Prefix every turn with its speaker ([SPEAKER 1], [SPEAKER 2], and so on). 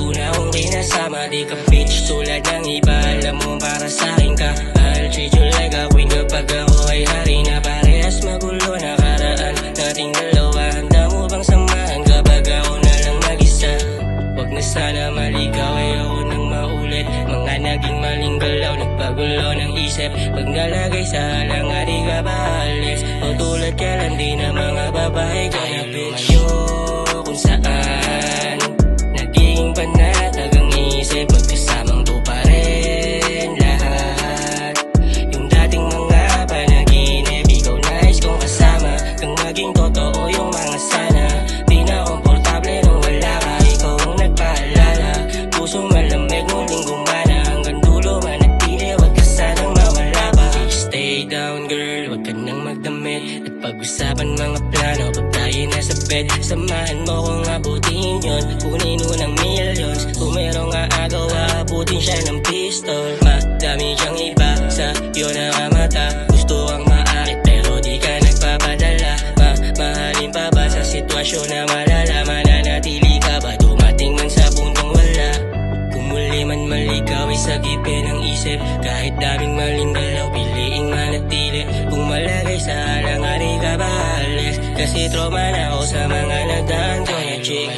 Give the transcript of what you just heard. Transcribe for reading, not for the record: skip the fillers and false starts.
[SPEAKER 1] una kong kinasama. Di ka bitch tulad ng iba, alam mo para sa'kin ka. I'll treat you like a queen kapag ako ay hari na. Parehas magulo nakaraan nating dalawa. Handa mo bang samahan kapag ako na lang mag-isa? Wag na sana maligaw, ayoko nang maulit mga naging maling galaw, nagpagulo ng isip. Pag nalagay sa halangan, di ka ba alis? O tulad ka lang din ng mga babae kaya lumayo kung saan naging panatag ang isip. Pagkasamang to pa rin lahat yung dating mga panaginip. Ikaw nais kong kasama kang maging totoo yung mga sana. Di na komportable nung wala ka, ikaw ang nagpaalala. Puso malamig muling gumana, hanggang dulo manatili, wag ka sanang mawala pa. Stay down girl, wag ka nang magdamit at pag-usapan mga plano pag tayo nasa bed. Samahan mo kong abutin yun, kunin mo ng millions. Kung merong aagaw, aabutin siya ng pistol. Madami siyang iba, sa iyo nakamata. Gusto kang maakit pero di ka nagpapadala. Mahalin pa ba sa sitwasyon na malala? Mananatili ka ba dumating man sa puntong wala? Kung muli man maligaw, isagipin ang isip. Kahit daming maling galaw, piliing manatili. Kung malagay sa halangan, di ka ba alis? Kasi trauma na ako sa mga nagdaan ko na chick.